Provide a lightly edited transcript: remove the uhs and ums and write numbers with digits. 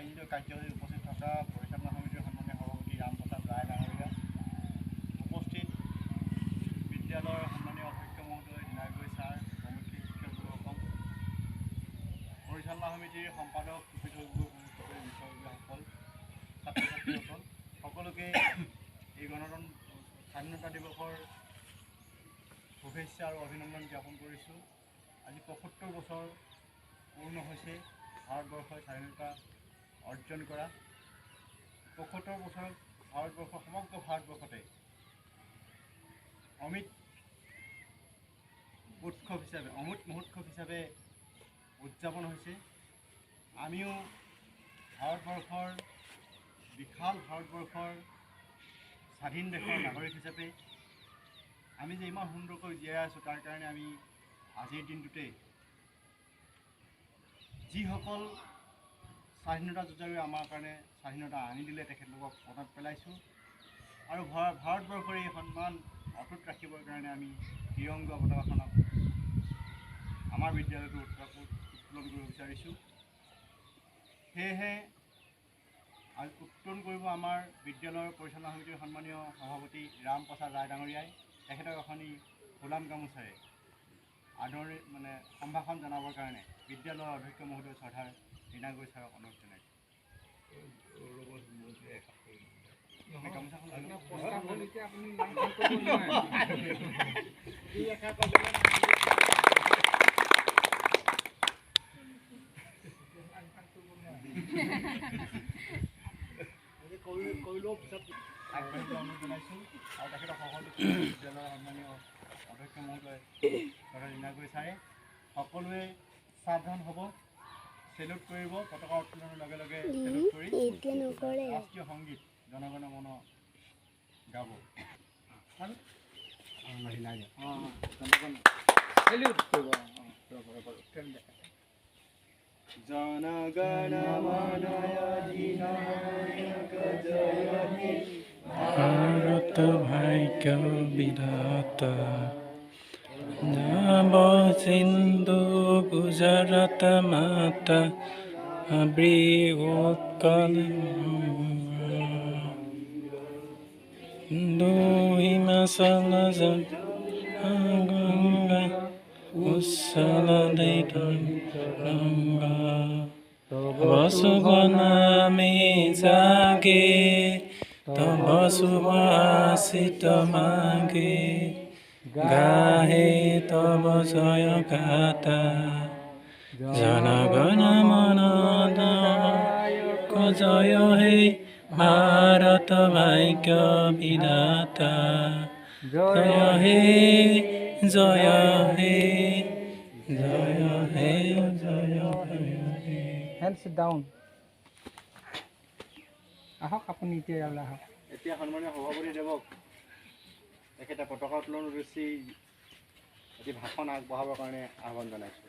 আয়োজিত কাৰ্যসূচীত উপস্থিত থকা পৰিচালনা সমিতিৰ সন্মানীয় সভাপতি ৰামপ্ৰসাদ ৰায় ডাঙৰীয়া, উপস্থিত বিদ্যালয়ৰ সন্মানীয় অধ্যক্ষ মহোদয় দিনাগৰী ছাৰ, প্ৰমুখ্য শিক্ষকসকল, পৰিচালনা সমিতিৰ সম্পাদক, বিষয়ববীয়াসকল, ছাত্ৰ ছাত্ৰীসকল, সকলোকে এই স্বাধীনতা দিৱসৰ শুভেচ্ছা আৰু অভিনন্দন জ্ঞাপন কৰিছোঁ। আজি ৭৫ বছৰ পূৰ্ণ হৈছে ভাৰতবৰ্ষই স্বাধীনতা অৰ্জন কৰা। ৭৫ বছৰত সমগ্ৰ ভাৰতবৰ্ষতে অমৃত মহোৎসৱ হিচাপে উদযাপন হৈছে। আমিও বিশাল ভাৰতবৰ্ষৰ স্বাধীন দেশৰ নাগৰিক হিচাপে আমি যে ইমান সুন্দৰকৈ জীয়াই আছোঁ, তাৰ কাৰণে আমি আজিৰ দিনটোতে যিসকল স্বাধীনতা যুঁজাৰুৱে আমাৰ কাৰণে স্বাধীনতা আনি দিলে, তেখেতলোকক মনত পেলাইছোঁ আৰু ভাৰতবৰ্ষৰ এই সন্মান অটুট ৰাখিবৰ কাৰণে আমি তিৰংগা পতাকাখনক আমাৰ বিদ্যালয়টো উত্তোলন কৰিব বিচাৰিছোঁ। সেয়েহে উত্তোলন কৰিব আমাৰ বিদ্যালয়ৰ পৰিচালনা সমিতিৰ সন্মানীয় সভাপতি ৰামপ্ৰসাদ ৰায় ডাঙৰীয়াই। তেখেতক এখনি ফুলাম গামোচাৰে আদৰণি সম্ভাষণ জনাবৰ কাৰণে বিদ্যালয়ৰ অধ্যক্ষ মহোদয় শ্ৰদ্ধাৰ দিনাগৰী ছাৰক অনুৰোধ জনাইছোঁ। কৰিলেও পিছত আগবাঢ়িবলৈ অনুৰোধ জনাইছোঁ আৰু তেখেতক সহযোগ বিদ্যালয়ৰ সন্মানীয় অধ্যক্ষ মহোদয় শ্ৰদ্ধাৰ দিনাগৰী ছাৰে সকলোৱে সাৱধান হ'ব, চেলুট কৰিব, পতাকা উত্তোলনৰ লগে লগে চেলুট কৰি ৰাষ্ট্ৰীয় সংগীত জনগণ মন গাব। জনগণ মন অধিনায়ক জয় হে ভাৰত ভাগ্য বিধাতা, নব সিন্ধু গুজরাট মাতা, বৃহৎকাল হিমাচল গঙ্গা উচ্ছল গঙ্গা, তব শুভ নামে জাগে, তব শুভ আশিত মাগে, গাহে তব জয় গাথা, জনগণ মন জয় হে ভাৰত ভাগ্য বিধাতা, জয় হে জয় হে জয় হে জয় হে। Hands down. আহক আপুনি এতিয়া আহক। এতিয়া সন্মানীয় সভাপতি দেৱক তেখেতে পতাকা উত্তোলন উদ্দেশ্যি এটি ভাষণ আগবঢ়াবৰ কাৰণে আহ্বান জনাইছোঁ।